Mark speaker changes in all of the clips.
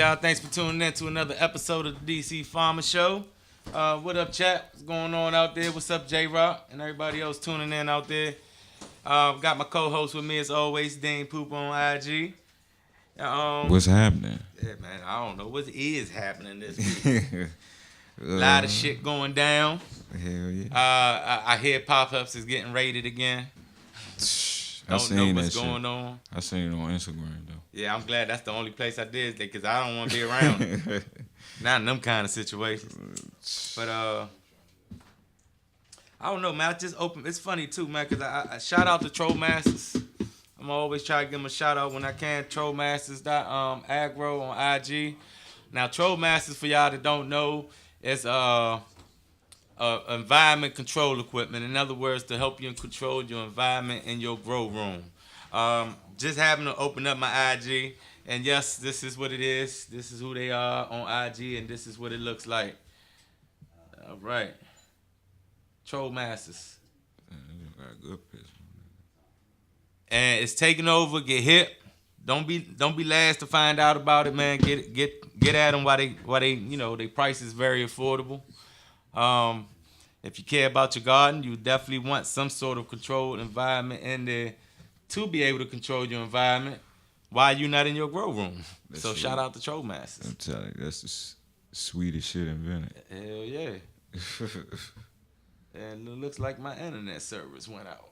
Speaker 1: y'all? Thanks for tuning in to another episode of the DC Pharma Show. What up, chat? What's going on out there? What's up, J-Rock and everybody else tuning in out there? Got my co-host with me as always, Dean Poop on IG.
Speaker 2: What's happening?
Speaker 1: Yeah, man, I don't know what is happening this week. A lot of shit going down.
Speaker 2: Hell yeah.
Speaker 1: I hear pop-ups is getting raided again. Don't know what's going on.
Speaker 2: I seen it on Instagram though.
Speaker 1: Yeah, I'm glad that's the only place I did because I don't want to be around it. Not in them kind of situations. But I don't know, man. I just open. It's funny too, man, because I shout out to Troll Masters. I'm always trying to give them a shout out when I can. Trollmasters.agro on IG. Now, Troll Masters, for y'all that don't know, is environment control equipment. In other words, to help you control your environment in your grow room. Just having to open up my IG, and yes, this is what it is. This is who they are on IG, and this is what it looks like. All right, Troll Masters.
Speaker 2: Got a good picture.
Speaker 1: And it's taking over. Get hip. Don't be last to find out about it, man. Get at them while they their price is very affordable. If you care about your garden, you definitely want some sort of controlled environment in there to be able to control your environment while you're not in your grow room. So shout out to Troll Masters.
Speaker 2: I'm telling you, that's the sweetest shit invented.
Speaker 1: Hell yeah. And it looks like my internet service went out.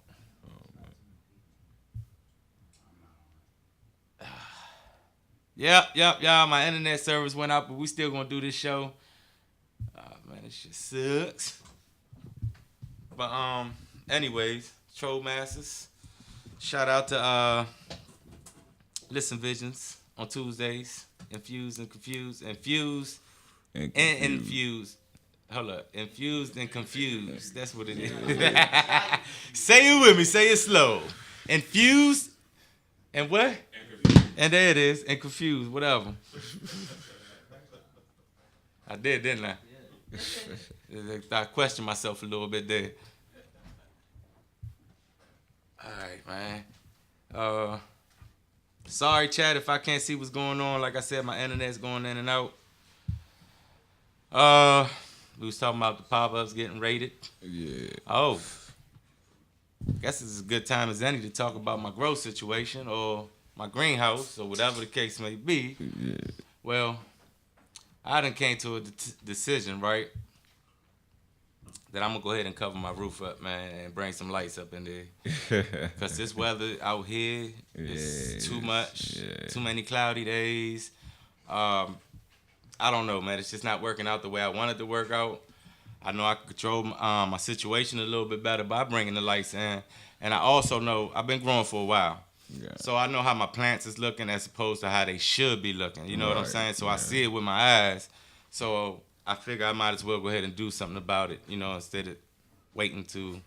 Speaker 1: Yep, y'all. My internet service went out, but we still gonna do this show. Man, this shit sucks. But anyways, Troll Masters. Shout out to Listen Visions on Tuesdays. Infused and Confused. Infused and Infused. Hold up. Infused and Confused. That's what it is. Say it with me. Say it slow. Infused and what? And there it is. And Confused. Whatever. I did, didn't I? I questioned myself a little bit there. All right, man. Sorry, chat, if I can't see what's going on. Like I said, my internet's going in and out. We was talking about the pop-ups getting raided.
Speaker 2: Yeah.
Speaker 1: Oh. Guess it's as good time as any to talk about my grow situation or my greenhouse or whatever the case may be.
Speaker 2: Yeah.
Speaker 1: Well, I done came to a decision, right? That I'm going to go ahead and cover my roof up, man, and bring some lights up in there. Because this weather out here is too much. Yeah. Too many cloudy days. I don't know, man. It's just not working out the way I wanted to work out. I know I can control my situation a little bit better by bringing the lights in. And I also know I've been growing for a while. Yeah. So I know how my plants is looking as opposed to how they should be looking. You know what I'm saying? So I see it with my eyes. So I figure I might as well go ahead and do something about it, instead of waiting to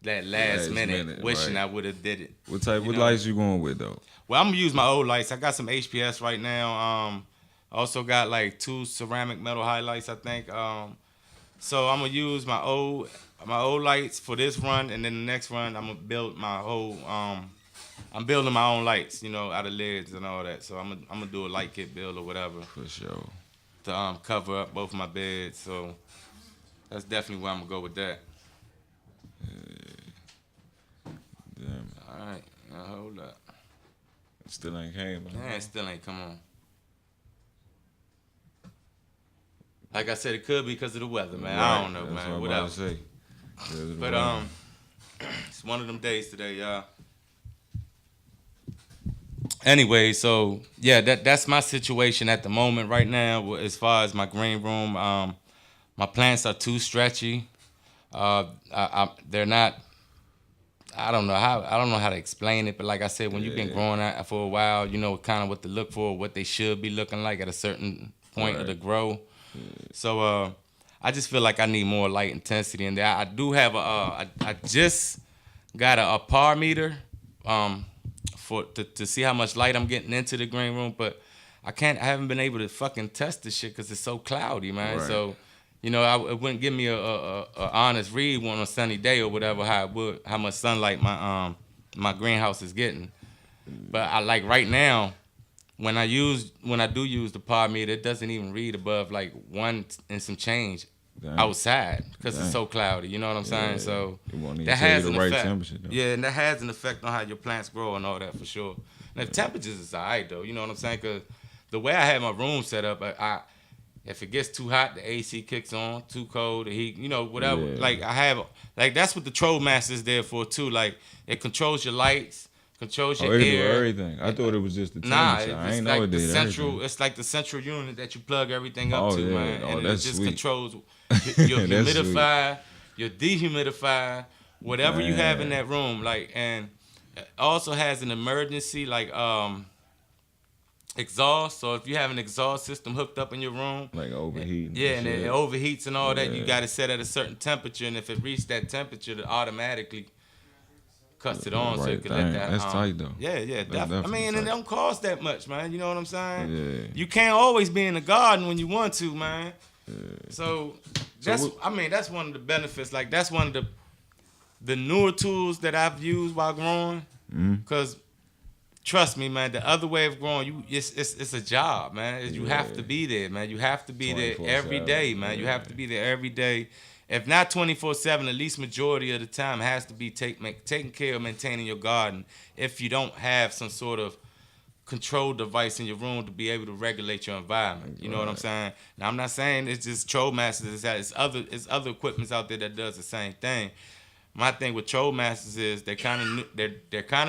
Speaker 1: that last minute wishing I would have did it.
Speaker 2: What type of lights you going with, though?
Speaker 1: Well, I'm going to use my old lights. I got some HPS right now. I also got like 2 ceramic metal highlights, I think. So I'm going to use my old lights for this run, and then the next run I'm going to build my whole I'm building my own lights, out of lids and all that. So I'm gonna do a light kit build or whatever.
Speaker 2: For sure.
Speaker 1: To cover up both my beds. So that's definitely where I'm gonna go with that.
Speaker 2: Damn.
Speaker 1: All right, now hold up.
Speaker 2: It still ain't came.
Speaker 1: Man, it still ain't come on. Like I said, it could be because of the weather, man. Right. I don't know,
Speaker 2: that's
Speaker 1: man.
Speaker 2: What
Speaker 1: whatever.
Speaker 2: Say.
Speaker 1: But it's one of them days today, y'all. Anyway, so yeah, that's my situation at the moment right now. As far as my green room, my plants are too stretchy. They're not. I don't know how to explain it, but like I said, when you've been growing out for a while, you know kind of what to look for, what they should be looking like at a certain point of the grow. Yeah. So I just feel like I need more light intensity in there. I do have I just got a par meter. To see how much light I'm getting into the green room, but I haven't been able to fucking test this shit because it's so cloudy, man. Right. So, it wouldn't give me a honest read on a sunny day or whatever how much sunlight my greenhouse is getting. But I like right now, when I do use the pod meter, it doesn't even read above like 1 and some change outside because it's so cloudy. You know what I'm saying? So
Speaker 2: it won't even
Speaker 1: that
Speaker 2: tell
Speaker 1: has
Speaker 2: you
Speaker 1: an
Speaker 2: the right
Speaker 1: effect.
Speaker 2: temperature, though.
Speaker 1: Yeah, and that has an effect on how your plants grow and all that for sure. And the temperatures is alright though. You know what I'm saying? Because the way I have my room set up, if it gets too hot, the AC kicks on. Too cold, the heat. You know, whatever.
Speaker 2: Yeah.
Speaker 1: Like I have, like that's what the Troll Master is there for too. Like it controls your lights, controls your
Speaker 2: it do
Speaker 1: air.
Speaker 2: everything. I thought it was just the
Speaker 1: Nah,
Speaker 2: temperature. I
Speaker 1: it's
Speaker 2: ain't
Speaker 1: like
Speaker 2: know it
Speaker 1: the
Speaker 2: did
Speaker 1: central.
Speaker 2: everything.
Speaker 1: It's like the central unit that you plug everything up to, man.
Speaker 2: Oh,
Speaker 1: And
Speaker 2: that's
Speaker 1: it just
Speaker 2: sweet.
Speaker 1: controls your
Speaker 2: That's
Speaker 1: humidifier, your dehumidifier, whatever you have in that room. Like, and it also has an emergency exhaust. So if you have an exhaust system hooked up in your room,
Speaker 2: Like overheating.
Speaker 1: yeah, and it overheats and all that, you
Speaker 2: Yeah.
Speaker 1: got to set at a certain temperature, and if it reaches that temperature, it automatically cuts it on so you
Speaker 2: Right
Speaker 1: can let
Speaker 2: thing.
Speaker 1: that.
Speaker 2: That's tight though.
Speaker 1: Yeah,
Speaker 2: That's
Speaker 1: definitely. I mean,
Speaker 2: definitely
Speaker 1: and it
Speaker 2: tight.
Speaker 1: don't cost that much, man. You know what I'm saying?
Speaker 2: Yeah.
Speaker 1: You can't always be in the garden when you want to, man. So that's that's one of the benefits. Like that's one of the newer tools that I've used while growing. Cause trust me, man, the other way of growing, it's a job, man. You have to be there, man. You have to be there every
Speaker 2: 24/7,
Speaker 1: day, man. You have to be there every day. If not 24/7, at least majority of the time has to be taking care of maintaining your garden. If you don't have some sort of control device in your room to be able to regulate your environment, you know what I'm saying? Now I'm not saying it's just Troll Masters. It's other equipments out there that does the same thing. My thing with Troll Masters is they're kind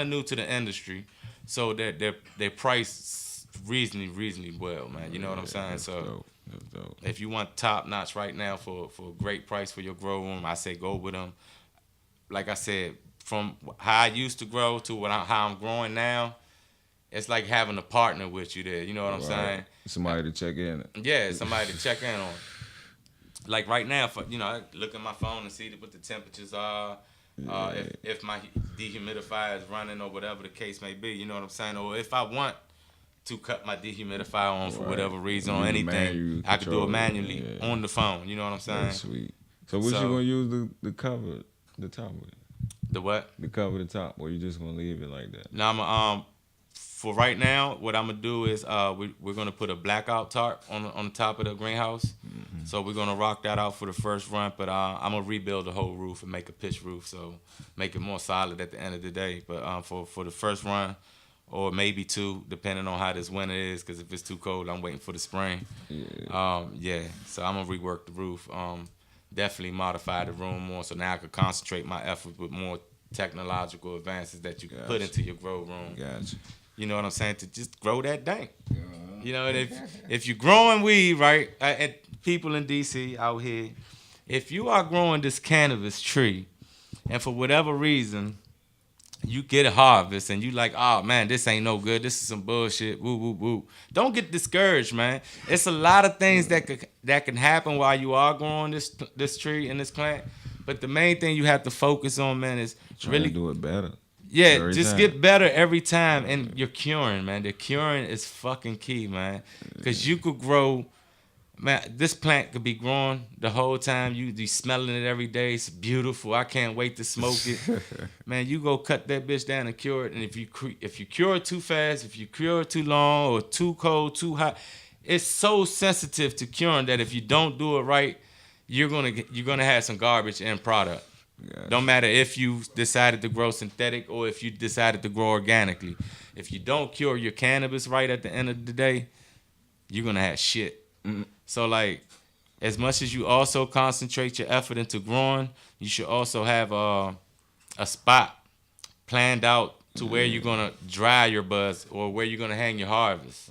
Speaker 1: of new to the industry, so they're priced reasonably well, man. You know what I'm saying? So
Speaker 2: That's dope.
Speaker 1: if you want top notch right now for a great price for your grow room, I say go with them. Like I said, from how I used to grow to how I'm growing now, it's like having a partner with you there. You know what I'm saying?
Speaker 2: Somebody to check in.
Speaker 1: Yeah, somebody to check in on. Like right now, I look at my phone and see what the temperatures are. If my dehumidifier is running or whatever the case may be, you know what I'm saying? Or if I want to cut my dehumidifier on for whatever reason or anything, I could do it manually on the phone. You know what I'm saying?
Speaker 2: That's sweet. So what you gonna use the cover the top with?
Speaker 1: The what?
Speaker 2: The cover the top, or you just gonna leave it like that?
Speaker 1: Now I'm for right now, what I'm gonna do is we're gonna put a blackout tarp on the top of the greenhouse. So we're gonna rock that out for the first run, but I'm gonna rebuild the whole roof and make a pitch roof, so make it more solid at the end of the day. But for the first run, or maybe two, depending on how this winter is, because if it's too cold, I'm waiting for the spring. So I'm gonna rework the roof. Definitely modify the room more, so now I could concentrate my efforts with more technological advances that you can put into your grow room.
Speaker 2: Gotcha.
Speaker 1: You know what I'm saying? To just grow that dank. You know, and if you're growing weed, right, and people in DC out here, if you are growing this cannabis tree, and for whatever reason, you get a harvest and you like, oh man, this ain't no good. This is some bullshit. Woo woo woo. Don't get discouraged, man. It's a lot of things that can happen while you are growing this tree and this plant. But the main thing you have to focus on, man, is really
Speaker 2: do it better.
Speaker 1: Yeah,
Speaker 2: every
Speaker 1: just
Speaker 2: time.
Speaker 1: get better every time, and you're curing, man. The curing is fucking key, man. Because you could grow, man, this plant could be growing the whole time. You be smelling it every day. It's beautiful. I can't wait to smoke it. Man, you go cut that bitch down and cure it. And if you cure it too fast, if you cure it too long or too cold, too hot, it's so sensitive to curing that if you don't do it right, you're gonna have some garbage end product.
Speaker 2: Gotcha.
Speaker 1: Don't matter if you decided to grow synthetic or if you decided to grow organically. If you don't cure your cannabis right at the end of the day, you're going to have shit. So, like, as much as you also concentrate your effort into growing, you should also have a spot planned out to where you're going to dry your buds or where you're going to hang your harvest.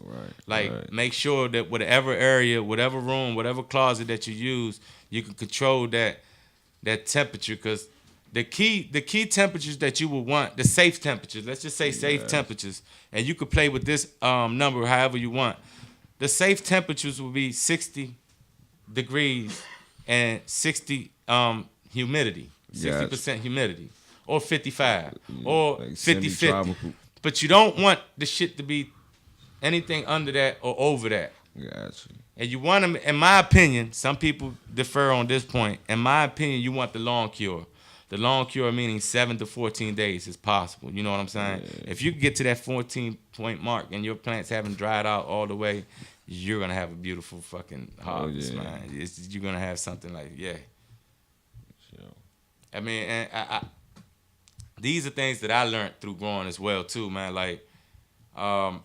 Speaker 1: Make sure that whatever area, whatever room, whatever closet that you use, you can control that temperature, because the key temperatures that you will want, the safe temperatures, let's just say safe temperatures, and you could play with this number however you want. The safe temperatures will be 60 degrees and 60 humidity, 60% humidity, or 55, or like 50-50. But you don't want the shit to be anything under that or over that.
Speaker 2: Gotcha.
Speaker 1: And you want them, in my opinion, some people differ on this point. In my opinion, you want the long cure. the long cure meaning 7 to 14 days is possible. You know what I'm saying? If you get to that 14-point mark and your plants haven't dried out all the way, you're gonna have a beautiful fucking harvest, man. You're gonna have something like I mean, and I these are things that I learned through growing as well too, man. Like, trying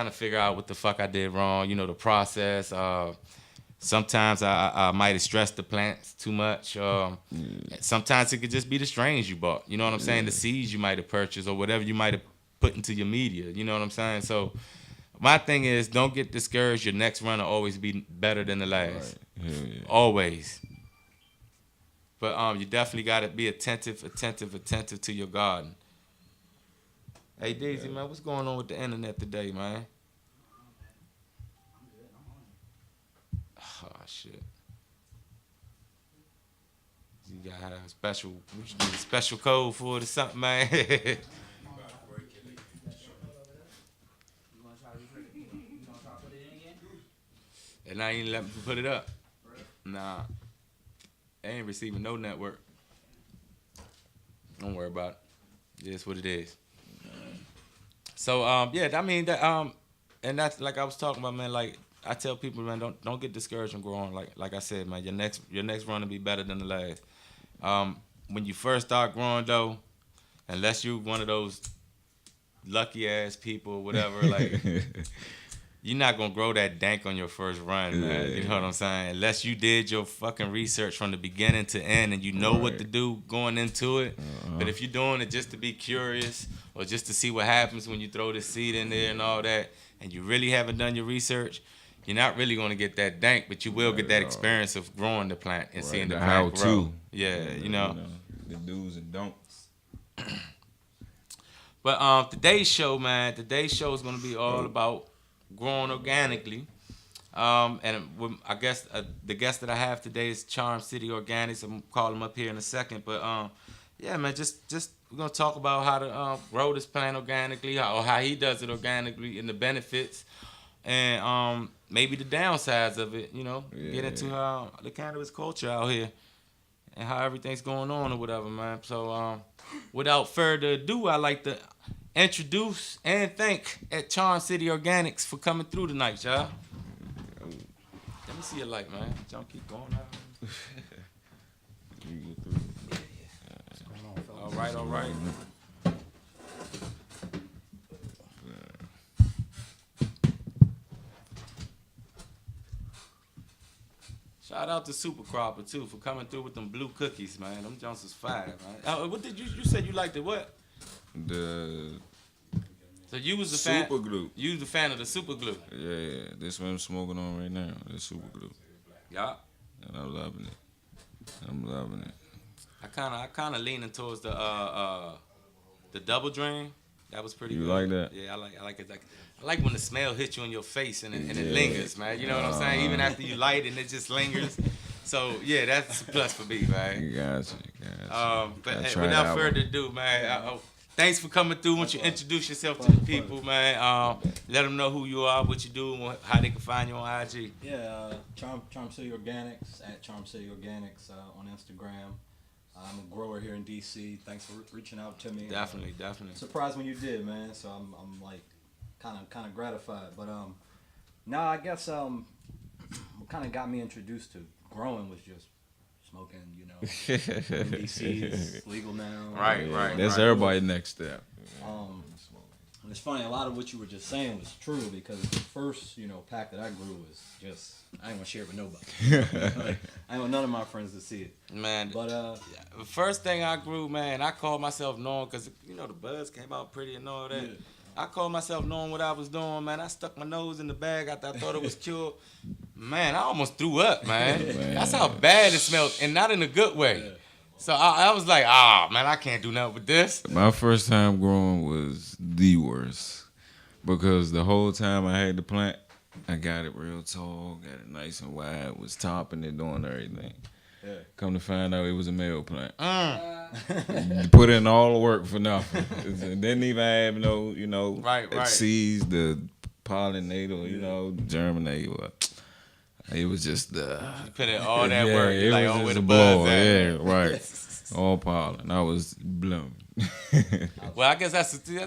Speaker 1: to figure out what the fuck I did wrong. You know, the process. Sometimes I might have stressed the plants too much. Sometimes it could just be the strains you bought. You know what I'm saying? The seeds you might have purchased or whatever you might have put into your media. You know what I'm saying? So my thing is, don't get discouraged. Your next run will always be better than the last.
Speaker 2: Right.
Speaker 1: Always. But you definitely got to be attentive to your garden. Hey, Daisy, man, what's going on with the internet today, man? Oh, shit. You got to have a special code for it or something, man. And I ain't let me put it up. Nah. They ain't receiving no network. Don't worry about it. It's what it is. So I mean that and that's like I was talking about, man. Like I tell people, man, don't get discouraged from growing. Like I said, man, your next run will be better than the last. When you first start growing though, unless you're one of those lucky ass people or whatever, like you're not gonna grow that dank on your first run, man. You know what I'm saying? Unless you did your fucking research from the beginning to end and you know what to do going into it. But if you're doing it just to be curious or just to see what happens when you throw the seed in there and all that, and you really haven't done your research, you're not really gonna get that dank, but you will get that experience of growing the plant and seeing the plant grow. Yeah, you know.
Speaker 2: The do's and don'ts.
Speaker 1: But today's show is gonna be all about growing organically, and I guess the guest that I have today is Charm City Organics. I'm gonna call him up here in a second, but yeah, man, just we're gonna talk about how to grow this plant organically, or how he does it organically, and the benefits, and maybe the downsides of it. You know, get into the cannabis culture out here and how everything's going on or whatever, man. So without further ado, I like to introduce and thank at Charm City Organics for coming through tonight, y'all. Let me see your light, man. Don't keep going out. All right. Shout out to Super Cropper too for coming through with them blue cookies, man. Them Jones is fire, man. What did you said you liked it? What? So you was a fan.
Speaker 2: Super glue.
Speaker 1: You was a fan of the super glue.
Speaker 2: Yeah. This one I'm smoking on right now. The super glue.
Speaker 1: Yeah.
Speaker 2: And I'm loving it.
Speaker 1: I kind of leaning towards the double drain. That was pretty good.
Speaker 2: You like that?
Speaker 1: Yeah, I like it. I like when the smell hits you on your face and it lingers, man. You know what I'm saying? Even after you light it, it just lingers. So yeah, that's a plus for me, man.
Speaker 2: Gotcha.
Speaker 1: But without further ado, man, thanks for coming through. Won't you introduce yourself to the people, man? Let them know who you are, what you do, and how they can find you on IG.
Speaker 3: Yeah, Charm City Organics at Charm City Organics on Instagram. I'm a grower here in DC. Thanks for reaching out to me.
Speaker 1: Definitely.
Speaker 3: Surprised when you did, man. So I'm like kind of gratified. But I guess what kind of got me introduced to growing was just smoking. You know, in DC it's legal now.
Speaker 1: Right.
Speaker 2: That's everybody's next step.
Speaker 3: And it's funny, a lot of what you were just saying was true because the first, pack that I grew was just, I ain't gonna share it with nobody. Like, I want none of my friends to see it.
Speaker 1: Man,
Speaker 3: but
Speaker 1: the first thing I grew, man, I called myself knowing, because, the buzz came out pretty and all that. Yeah. I called myself knowing what I was doing, man. I stuck my nose in the bag after I thought it was cured. Man, I almost threw up, man. That's how bad it smelled, and not in a good way. Yeah. So I was like, man, I can't do nothing with this.
Speaker 2: My first time growing was the worst because the whole time I had the plant, I got it real tall, got it nice and wide, was topping it, doing everything. Yeah. Come to find out it was a male plant. Put in all the work for nothing. Didn't even have
Speaker 1: right.
Speaker 2: seeds, the pollinator, germinate. It was just
Speaker 1: You put in all that work.
Speaker 2: it
Speaker 1: You're like,
Speaker 2: was
Speaker 1: oh, where
Speaker 2: just
Speaker 1: the
Speaker 2: a
Speaker 1: buzz
Speaker 2: blower.
Speaker 1: at?
Speaker 2: Yeah, right. All pollen. I was blown.
Speaker 1: Well, I guess that's you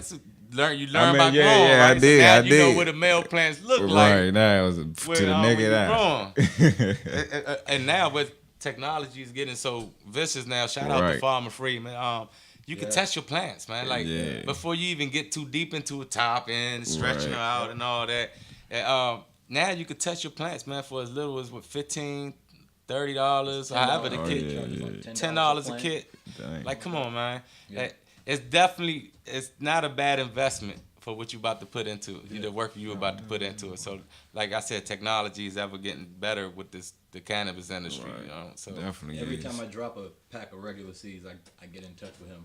Speaker 1: learn
Speaker 2: I mean,
Speaker 1: about
Speaker 2: yeah,
Speaker 1: growing,
Speaker 2: yeah,
Speaker 1: right?
Speaker 2: I did,
Speaker 1: So now
Speaker 2: I
Speaker 1: you know
Speaker 2: did.
Speaker 1: what the male plants look
Speaker 2: Right
Speaker 1: like.
Speaker 2: now, it was to the
Speaker 1: When
Speaker 2: naked
Speaker 1: you
Speaker 2: eye.
Speaker 1: and now with technology is getting so vicious now. Shout out to
Speaker 2: Right.
Speaker 1: Pharma Free, man. You can test your plants, man. Like
Speaker 2: Yeah.
Speaker 1: before you even get too deep into a top end, stretching
Speaker 2: Right.
Speaker 1: them out and all that. And, now you can test your plants, man, for as little as what $15, $30, however the
Speaker 2: Oh,
Speaker 1: kit.
Speaker 2: yeah.
Speaker 1: $10 a kit.
Speaker 2: Dang.
Speaker 1: Like, come on, man.
Speaker 3: Yeah.
Speaker 1: It's not a bad investment for what you about to put into it. The work you about to put into it. So, like I said, technology is ever getting better with the cannabis industry.
Speaker 2: Right.
Speaker 1: You know, so
Speaker 2: Definitely.
Speaker 3: Every
Speaker 2: is.
Speaker 3: time I drop a pack of regular seeds, I get in touch with him.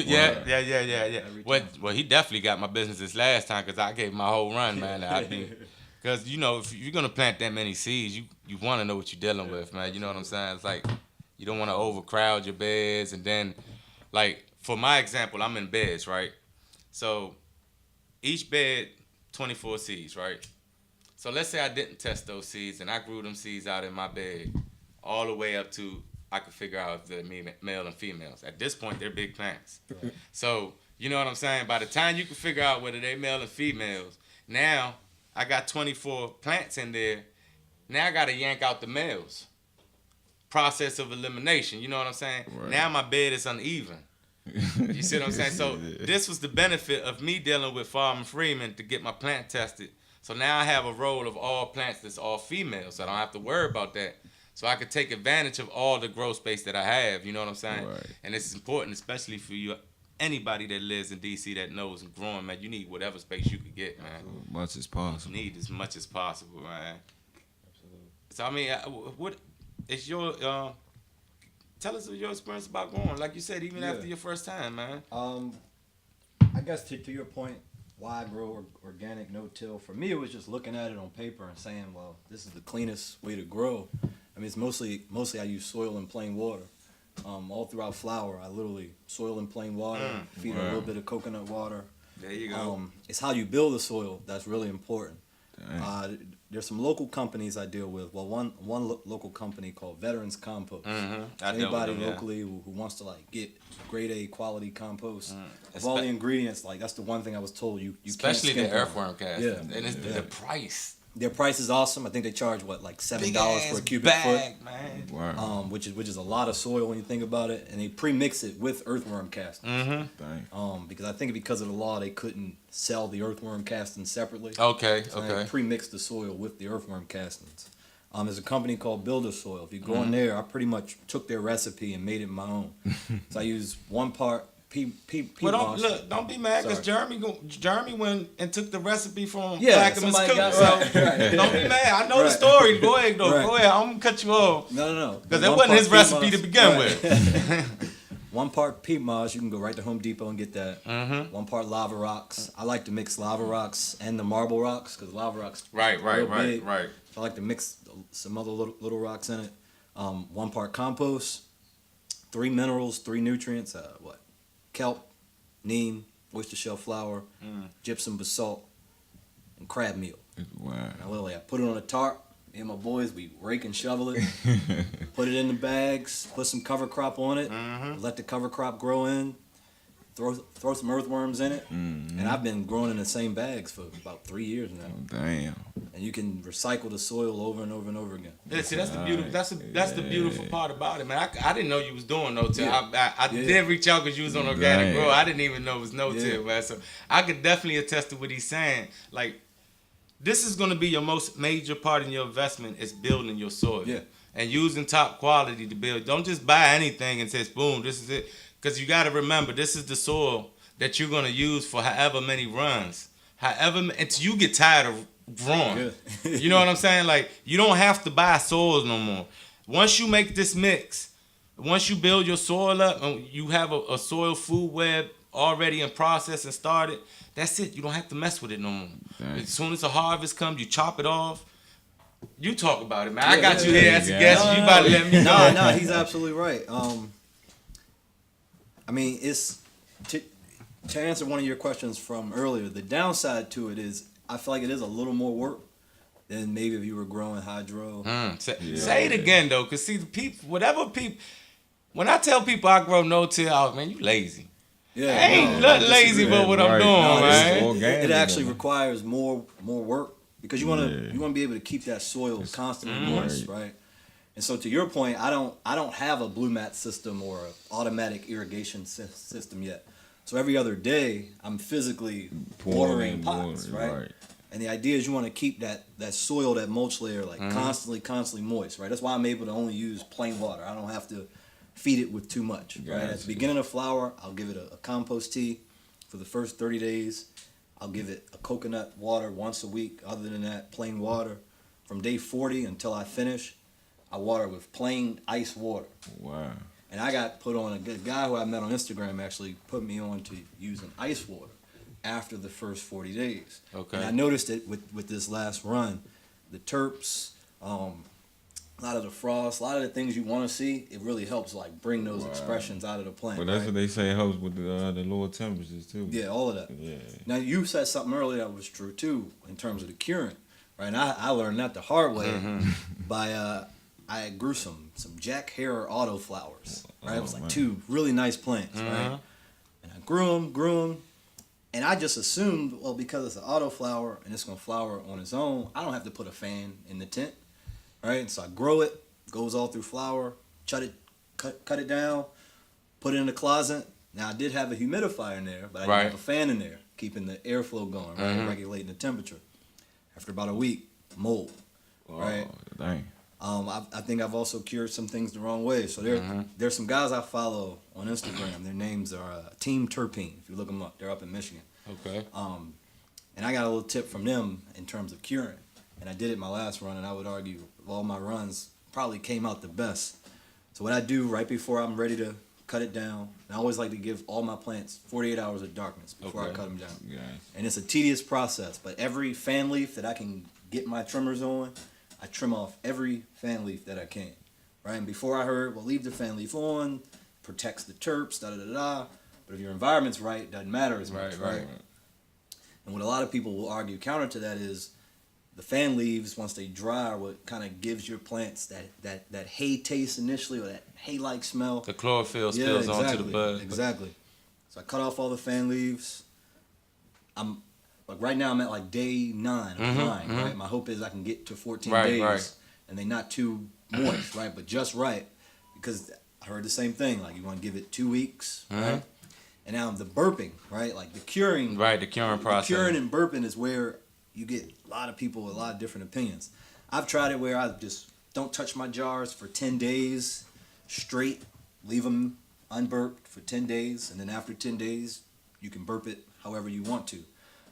Speaker 1: yeah.
Speaker 3: Every
Speaker 1: Well,
Speaker 3: time.
Speaker 1: well, he definitely got my business this last time because I gave him my whole run, man. Because if you're gonna plant that many seeds, you want to know what you're dealing with, man. You know what I'm saying? It's like you don't want to overcrowd your beds, and then, like for my example, I'm in beds, right? So each bed 24 seeds, right? So let's say I didn't test those seeds and I grew them seeds out in my bed all the way up to I could figure out if they're male and females. At this point, they're big plants.
Speaker 3: Right.
Speaker 1: So you know what I'm saying? By the time you can figure out whether they're male and females, now I got 24 plants in there. Now I got to yank out the males. Process of elimination. You know what I'm saying?
Speaker 2: Right.
Speaker 1: Now my bed is uneven. You see what I'm saying? So this was the benefit of me dealing with Farmer Freeman to get my plant tested. So now I have a roll of all plants that's all females. So I don't have to worry about that. So I could take advantage of all the growth space that I have. You know what I'm saying?
Speaker 2: Right.
Speaker 1: And it's important, especially for you, anybody that lives in DC that knows and growing, man. You need whatever space you could get, man.
Speaker 2: As much as possible.
Speaker 1: You need as much as possible, man. Absolutely. So I mean, what is your tell us your experience about growing? Like you said, even after your first time, man.
Speaker 3: I guess to your point, why I grow organic no-till, for me it was just looking at it on paper and saying, well, this is the cleanest way to grow. I mean, it's mostly I use soil and plain water. All throughout flower, I literally soil and plain water, feed it a little bit of coconut water.
Speaker 1: There you go.
Speaker 3: It's how you build the soil that's really important. There's some local companies I deal with. Well, one local company called Veterans Compost. Anybody locally who wants to like get grade A quality compost, of all the ingredients, like that's the one thing I was told you
Speaker 1: especially
Speaker 3: can't
Speaker 1: the
Speaker 3: skimp on.
Speaker 1: earthworm cast.
Speaker 3: Yeah.
Speaker 1: And it's the price.
Speaker 3: Their price is awesome. I think they charge like $7
Speaker 1: Big
Speaker 3: for
Speaker 1: ass
Speaker 3: a cubic
Speaker 1: bag,
Speaker 3: foot.
Speaker 1: man.
Speaker 2: Wow.
Speaker 3: Which is a lot of soil when you think about it, and they pre-mix it with earthworm castings.
Speaker 2: Dang.
Speaker 3: Because I think because of the law they couldn't sell the earthworm castings separately.
Speaker 1: Okay,
Speaker 3: So
Speaker 1: okay.
Speaker 3: they pre-mixed the soil with the earthworm castings. There's a company called Builder Soil. If you go in there, I pretty much took their recipe and made it my own. So I use 1 part peat
Speaker 1: Well,
Speaker 3: moss.
Speaker 1: don't be mad because
Speaker 3: Sorry.
Speaker 1: Jeremy went and took the recipe from
Speaker 3: Yeah,
Speaker 1: Blackman's
Speaker 3: somebody
Speaker 1: Cook.
Speaker 3: got-
Speaker 1: So
Speaker 3: right.
Speaker 1: don't be mad. I know the
Speaker 3: Right.
Speaker 1: story. Go ahead, though.
Speaker 3: Right.
Speaker 1: Go ahead. I'm gonna cut you off
Speaker 3: No.
Speaker 1: because that wasn't his recipe to begin with.
Speaker 3: 1 part peat moss, you can go right to Home Depot and get that. 1 part lava rocks. I like to mix lava rocks and the marble rocks because lava rocks.
Speaker 1: Right.
Speaker 3: big. So I like to mix some other little rocks in it. 1 part compost, 3 minerals, 3 nutrients. Kelp, neem, oyster shell flour, gypsum basalt, and crab meal.
Speaker 2: Wow.
Speaker 3: I literally, I put it on a tarp. Me and my boys, we rake and shovel it. Put it in the bags. Put some cover crop on it. Let the cover crop grow in. Throw some earthworms in it. And I've been growing in the same bags for about 3 years now.
Speaker 2: Damn.
Speaker 3: And you can recycle the soil over and over and over again.
Speaker 1: Yeah, see, that's the beautiful. That's the beautiful part about it, man. I didn't know you was doing no-till.
Speaker 3: Yeah.
Speaker 1: I did reach out because you was on organic
Speaker 2: Damn.
Speaker 1: grow. I didn't even know it was no-till, man. So I could definitely attest to what he's saying. Like, this is gonna be your most major part in your investment is building your soil.
Speaker 3: Yeah.
Speaker 1: And using top quality to build. Don't just buy anything and say, boom, this is it. Because you got to remember, this is the soil that you're gonna use for however many runs, until you get tired of growing.
Speaker 3: Yeah.
Speaker 1: You know what I'm saying? Like, you don't have to buy soils no more. Once you make this mix, once you build your soil up and you have a soil food web already in process and started, that's it. You don't have to mess with it no more.
Speaker 2: Dang.
Speaker 1: As soon as the harvest comes, you chop it off. You talk about it, man. I got you here as a guest. You about to let me know.
Speaker 3: No, he's absolutely right. I mean, it's to answer one of your questions from earlier. The downside to it is I feel like it is a little more work Then maybe if you were growing hydro.
Speaker 1: Say it again though, cause see the people, when I tell people I grow no-till, man, you lazy.
Speaker 3: Yeah,
Speaker 1: I ain't nothing lazy but what I'm doing, man.
Speaker 3: It actually requires more work because you want to be able to keep that soil constantly moist, right? And so to your point, I don't have a blue mat system or an automatic irrigation system yet. So every other day, I'm physically watering pots, right? And the idea is you want to keep that soil, that mulch layer, like constantly moist, right? That's why I'm able to only use plain water. I don't have to feed it with too much, right? At the beginning of flower, I'll give it a compost tea for the first 30 days. I'll give it a coconut water once a week. Other than that, plain water. From day 40 until I finish, I water with plain ice water.
Speaker 2: Wow. And
Speaker 3: I got put on, a guy who I met on Instagram actually put me on to using ice water after the first 40 days.
Speaker 1: Okay.
Speaker 3: And I noticed it with this last run, the terps, a lot of the frost, a lot of the things you want to see, it really helps like bring those expressions out of the plant.
Speaker 2: But that's what they say helps with the lower temperatures too.
Speaker 3: Yeah, all of that.
Speaker 2: Yeah.
Speaker 3: Now you said something earlier that was true too in terms of the curing, right? And I learned that the hard way by I grew some Jack Herer auto flowers, right? It was like 2 really nice plants, right? And I grew them, and I just assumed, well, because it's an auto flower and it's gonna flower on its own, I don't have to put a fan in the tent, right? And so I grow it, goes all through flower, cut it down, put it in the closet. Now I did have a humidifier in there, but I didn't have a fan in there, keeping the airflow going, right? Regulating the temperature. After about a week, mold, right?
Speaker 2: Dang.
Speaker 3: I think I've also cured some things the wrong way. So there's some guys I follow on Instagram. Their names are Team Terpene. If you look them up, they're up in Michigan.
Speaker 1: Okay.
Speaker 3: And I got a little tip from them in terms of curing. And I did it my last run, and I would argue of all my runs, probably came out the best. So what I do right before I'm ready to cut it down, and I always like to give all my plants 48 hours of darkness before I cut them down.
Speaker 2: Yeah.
Speaker 3: And it's a tedious process, but every fan leaf that I can get my trimmers on, I trim off every fan leaf that I can, right? And before I heard, well, leave the fan leaf on, protects the terps, da-da-da-da. But if your environment's right, it doesn't matter as much, right? And what a lot of people will argue counter to that is the fan leaves, once they dry, are what kind of gives your plants that hay taste initially, or that hay-like smell.
Speaker 1: The chlorophyll spills onto the bud.
Speaker 3: Exactly. So I cut off all the fan leaves. Like right now I'm at like day 9 of drying, right? My hope is I can get to 14 days and they're not too moist, right? But just right, because I heard the same thing. Like you want to give it 2 weeks, right? And now the burping, right? Like the curing.
Speaker 1: Right, the curing process.
Speaker 3: The curing and burping is where you get a lot of people with a lot of different opinions. I've tried it where I just don't touch my jars for 10 days straight, leave them unburped for 10 days, and then after 10 days, you can burp it however you want to.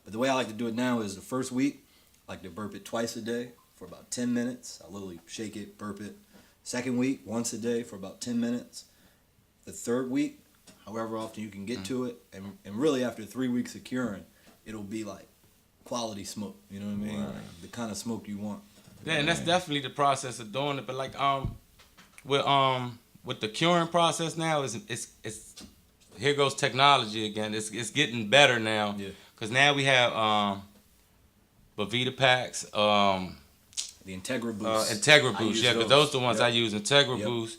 Speaker 3: But the way I like to do it now is the first week, I like to burp it twice a day for about 10 minutes. I literally shake it, burp it. Second week, once a day for about 10 minutes. The third week, however often you can get to it, and really after 3 weeks of curing, it'll be like quality smoke. You know what I mean? Like the kind of smoke you want.
Speaker 1: Yeah, and that's definitely the process of doing it. But like with the curing process now, it's here goes technology again. It's getting better now.
Speaker 3: Yeah.
Speaker 1: Cause now we have Bovita packs,
Speaker 3: the Integra Boost.
Speaker 1: Integra Boost, yeah, because those are the ones I use. Integra Boost.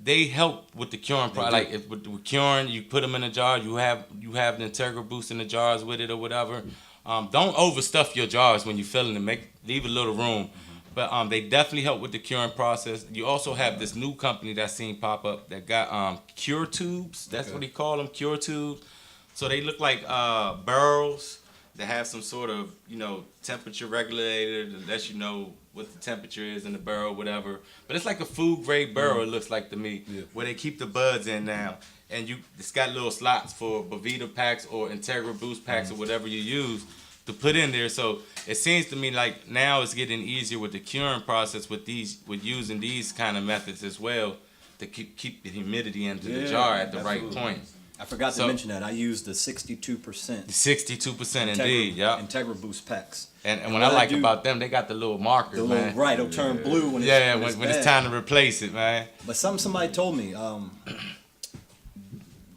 Speaker 1: They help with the curing process. Like if with curing, you put them in a jar. You have the Integra Boost in the jars with it or whatever. Don't overstuff your jars when you're filling them. Leave a little room. But they definitely help with the curing process. You also have this new company that I've seen pop up that got cure tubes. That's what they call them, cure tubes. So they look like barrels that have some sort of, temperature regulator that lets you know what the temperature is in the barrel, whatever. But it's like a food grade barrel, it looks like to me, where they keep the buds in now. And it's got little slots for Bovita packs or Integra Boost packs or whatever you use to put in there. So it seems to me like now it's getting easier with the curing process with using these kind of methods as well to keep the humidity into the jar at the right point.
Speaker 3: I forgot to mention that. I used the 62%.
Speaker 1: 62% indeed, yeah.
Speaker 3: Integra Boost packs.
Speaker 1: And what I like about them, they got the little markers, man.
Speaker 3: Right, it'll turn blue when
Speaker 1: it's when it's time to replace it, man.
Speaker 3: But somebody told me,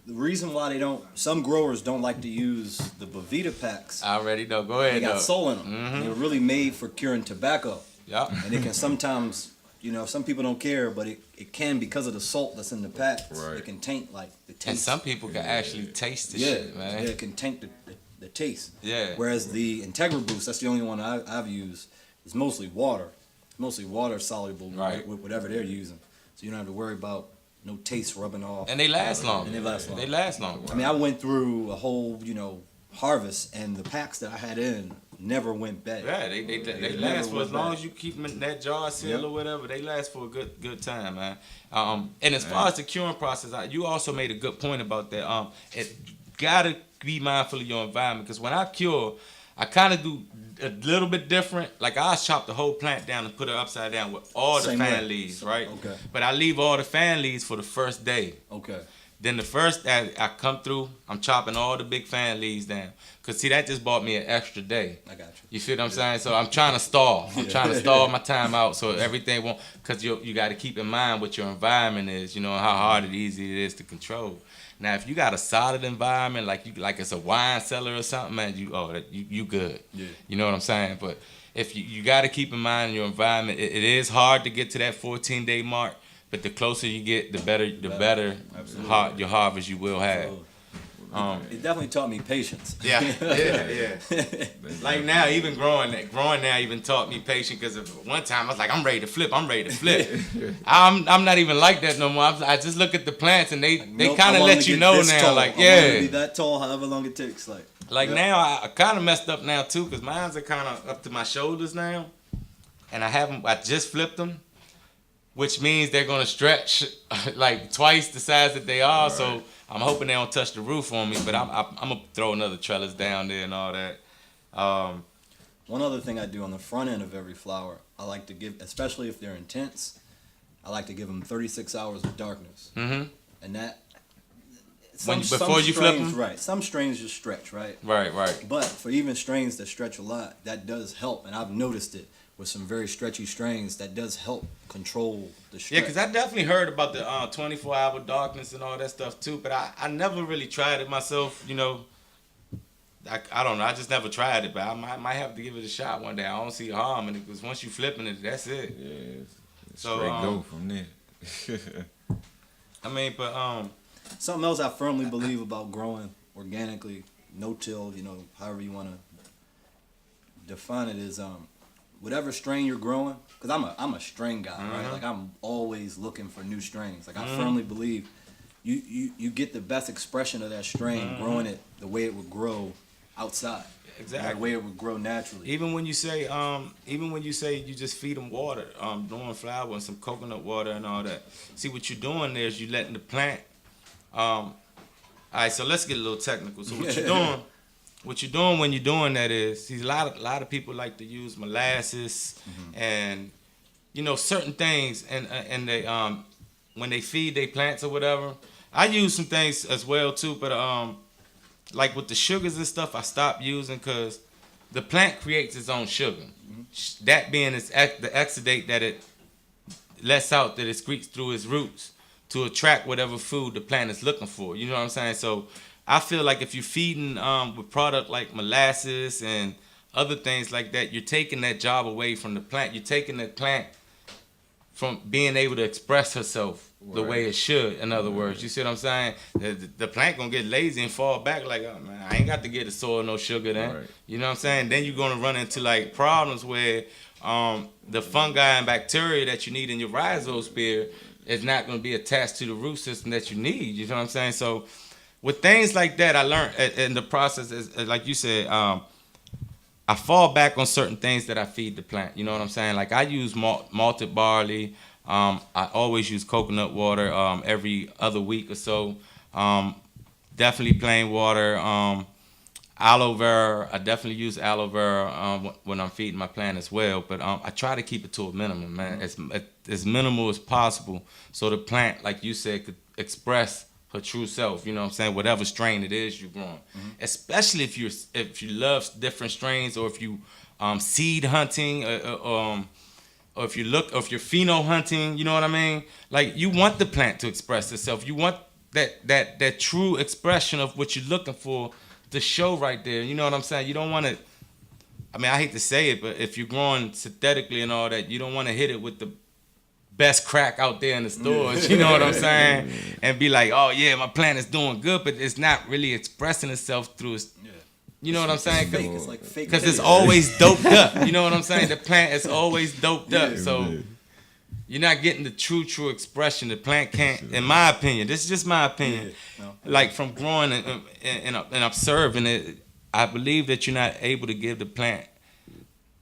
Speaker 3: the reason why some growers don't like to use the Bovita packs.
Speaker 1: I already know. Go
Speaker 3: They
Speaker 1: ahead.
Speaker 3: got
Speaker 1: though.
Speaker 3: soul in them.
Speaker 1: Mm-hmm.
Speaker 3: They're really made for curing tobacco.
Speaker 1: Yeah.
Speaker 3: And it can sometimes, some people don't care, but it can, because of the salt that's in the packs,
Speaker 2: Right.
Speaker 3: it can taint like the taste.
Speaker 1: And some people can actually taste the shit, man.
Speaker 3: Yeah, it can taint the taste.
Speaker 1: Yeah.
Speaker 3: Whereas the Integra Boost, that's the only one I've used, is mostly water. It's mostly water soluble
Speaker 1: Right.
Speaker 3: with whatever they're using. So you don't have to worry about no taste rubbing off.
Speaker 1: And they last long.
Speaker 3: And they last long.
Speaker 1: They last long.
Speaker 3: I mean, I went through a whole, harvest, and the packs that I had in never went bad.
Speaker 1: Yeah, they
Speaker 3: never
Speaker 1: last for
Speaker 3: went
Speaker 1: as long
Speaker 3: bad.
Speaker 1: as you keep them in that jar seal
Speaker 3: Yep.
Speaker 1: or whatever. They last for a good time, man. And as far as the curing process, you also made a good point about that. It gotta be mindful of your environment, because when I cure, I kind of do a little bit different. Like I chop the whole plant down and put it upside down with all the
Speaker 3: Same
Speaker 1: fan
Speaker 3: way.
Speaker 1: leaves, right?
Speaker 3: Okay.
Speaker 1: But I leave all the fan leaves for the first day.
Speaker 3: Okay.
Speaker 1: Then the first day I come through, I'm chopping all the big fan leaves down. Cause see, that just bought me an extra day.
Speaker 3: I got you.
Speaker 1: You feel what I'm saying? So I'm trying to stall. I'm trying to stall my time out so everything won't. Cause you got to keep in mind what your environment is. How hard and easy it is to control. Now, if you got a solid environment, like it's a wine cellar or something, man, you good.
Speaker 3: Yeah.
Speaker 1: You know what I'm saying? But if you got to keep in mind your environment. It is hard to get to that 14-day mark, but the closer you get, the better your harvest you will have.
Speaker 3: It definitely taught me patience.
Speaker 1: Yeah. Like now, even growing now even taught me patience, because one time I was like, I'm ready to flip. I'm not even like that no more. I just look at the plants and they
Speaker 3: Nope,
Speaker 1: kind
Speaker 3: I
Speaker 1: of
Speaker 3: want
Speaker 1: let
Speaker 3: to
Speaker 1: you
Speaker 3: get
Speaker 1: know
Speaker 3: this
Speaker 1: now,
Speaker 3: tall.
Speaker 1: like
Speaker 3: I want to
Speaker 1: yeah.
Speaker 3: be that tall, however long it takes.
Speaker 1: Like
Speaker 3: Yep.
Speaker 1: now, I kind of messed up now too, because mine's are kind of up to my shoulders now, and I just flipped them, which means they're gonna stretch like twice the size that they are. Right. So I'm hoping they don't touch the roof on me, but I'm gonna throw another trellis down there and all that.
Speaker 3: One other thing I do on the front end of every flower, I like to give, especially if they're intense, I like to give them 36 hours of darkness.
Speaker 1: Mm-hmm.
Speaker 3: And that.
Speaker 1: Before you flip them?
Speaker 3: Right. Some strains just stretch, right?
Speaker 1: Right.
Speaker 3: But for even strains that stretch a lot, that does help. And I've noticed it with some very stretchy strains, that does help control the stretch.
Speaker 1: Yeah, because I definitely heard about the 24-hour darkness and all that stuff too, but I never really tried it myself, I don't know. I just never tried it, but I might have to give it a shot one day. I don't see harm in it, because once you flipping it, that's it.
Speaker 2: Yeah,
Speaker 1: So,
Speaker 2: straight go from there.
Speaker 1: I mean, but
Speaker 3: something else I firmly believe about growing organically, no-till, however you want to define it, is whatever strain you're growing. Because I'm a strain guy, right? Like I'm always looking for new strains. Like I firmly believe you get the best expression of that strain growing it the way it would grow outside.
Speaker 1: Exactly.
Speaker 3: The way it would grow naturally.
Speaker 1: even when you say you just feed them water, doing flour and some coconut water and all that. See, what you're doing there is you letting the plant. All right, so let's get a little technical. So what you're doing when you're doing that is, see, a lot of people like to use molasses and certain things, and they when they feed their plants or whatever. I use some things as well too, but like with the sugars and stuff, I stopped using, because the plant creates its own sugar. That being the exudate that it lets out, that it excretes through its roots to attract whatever food the plant is looking for. You know what I'm saying? So I feel like if you're feeding with product like molasses and other things like that, you're taking that job away from the plant. You're taking the plant from being able to express herself the way it should. In other words, you see what I'm saying? The plant gonna get lazy and fall back like, oh man, I ain't got to get the soil no sugar then.
Speaker 2: Right.
Speaker 1: You know what I'm saying? Then you're gonna run into like problems where the fungi and bacteria that you need in your rhizosphere is not gonna be attached to the root system that you need. You know what I'm saying? So with things like that, I learned in the process, is like you said, I fall back on certain things that I feed the plant. You know what I'm saying? Like I use malted barley. I always use coconut water every other week or so. Definitely plain water. Aloe vera. I definitely use aloe vera when I'm feeding my plant as well. But I try to keep it to a minimum, man. As minimal as possible, so the plant, like you said, could express her true self. You know what I'm saying? Whatever strain it is you're growing. Especially if you love different strains, or if you seed hunting, or if you're pheno hunting, you know what I mean? Like you want the plant to express itself. You want that true expression of what you're looking for to show right there. You know what I'm saying? You don't want to. I mean, I hate to say it, but if you're growing synthetically and all that, you don't want to hit it with the best crack out there in the stores. You know what I'm saying? And be like, oh yeah, my plant is doing good, but it's not really expressing itself through its. You know what I'm saying?
Speaker 3: It's like fake.
Speaker 1: Because it's always doped up. You know what I'm saying? The plant is always doped up. So you're not getting the true expression. The plant can't, in my opinion, this is just my opinion, like from growing and observing it, I believe that you're not able to give the plant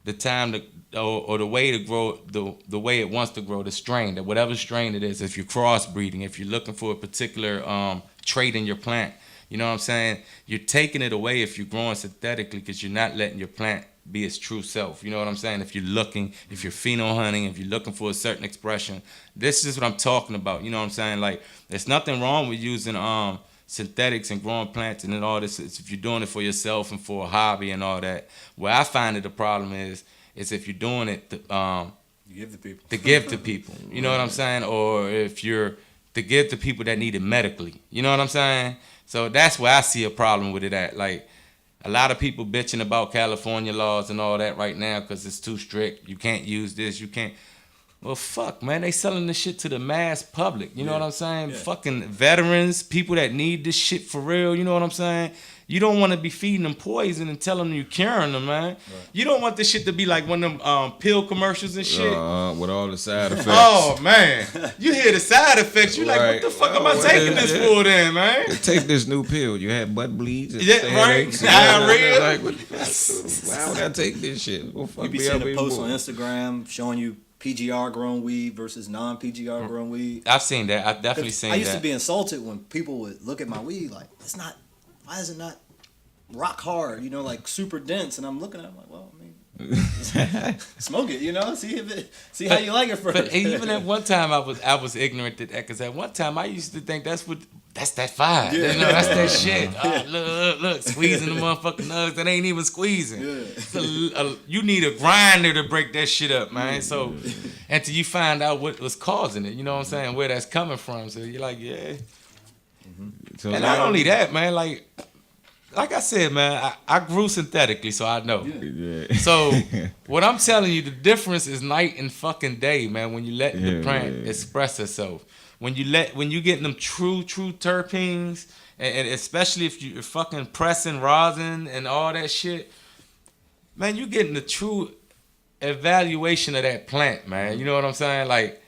Speaker 1: the time to, or the way to grow, the way it wants to grow, the strain, that whatever strain it is, if you're crossbreeding, if you're looking for a particular trait in your plant, you know what I'm saying? You're taking it away if you're growing synthetically because you're not letting your plant be its true self. You know what I'm saying? If you're looking, if you're pheno hunting, if you're looking for a certain expression, this is what I'm talking about. You know what I'm saying? Like, there's nothing wrong with using synthetics and growing plants and all this. It's if you're doing it for yourself and for a hobby and all that. Where I find it the problem is if you're doing it to
Speaker 3: give to people.
Speaker 1: To give to people. You know what I'm saying? Or if you're to give to people that need it medically. You know what I'm saying? So that's where I see a problem with it at. Like, a lot of people bitching about California laws and all that right now because it's too strict. You can't use this. You can't. Well, fuck, man. They selling this shit to the mass public. You know what I'm saying? Fucking veterans, people that need this shit for real. You know what I'm saying? You don't want to be feeding them poison and telling them you're curing them, man. Right. You don't want this shit to be like one of them pill commercials and shit.
Speaker 2: With all the side effects.
Speaker 1: Oh, man. You hear the side effects. You like, what the fuck am I taking this for then, man?
Speaker 2: Take this new pill. You had butt bleeds. And
Speaker 1: right. Diarrhea.
Speaker 2: Like, why would I take this shit?
Speaker 3: You be seeing a post on Instagram showing you PGR grown weed versus non-PGR grown weed.
Speaker 1: I've seen that. I've definitely seen that.
Speaker 3: I used to be insulted when people would look at my weed like, it's not, why is it not rock hard, you know, like super dense? And I'm looking at it, I'm like, well, I mean, smoke it, you know, see how you like it first.
Speaker 1: But even at one time, I was ignorant to that, because at one time I used to think that's that fire. Yeah. You know, that's that shit. Oh, look, squeezing the motherfucking nugs that ain't even squeezing. Yeah. You need a grinder to break that shit up, man. So until you find out what was causing it, you know what I'm saying, where that's coming from. So you're like, yeah. Mm-hmm. So and not only that, man, like I said, man, I grew synthetically, so I know. Yeah. So what I'm telling you, the difference is night and fucking day, man, when you let the plant express itself. When you getting them true terpenes, and especially if you're fucking pressing rosin and all that shit, man, you getting the true evaluation of that plant, man. You know what I'm saying? Like,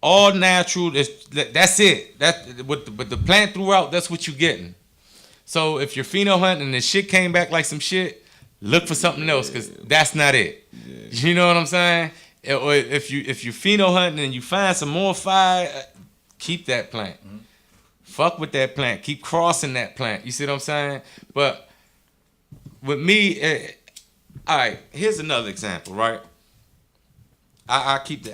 Speaker 1: all natural, that's it. But the plant throughout, that's what you getting. So if you're pheno hunting and the shit came back like some shit, look for something else, because that's not it. Yeah. You know what I'm saying? Or if you're pheno hunting and you find some more fire, keep that plant. Mm-hmm. Fuck with that plant. Keep crossing that plant. You see what I'm saying? But with me, all right, here's another example, right? I keep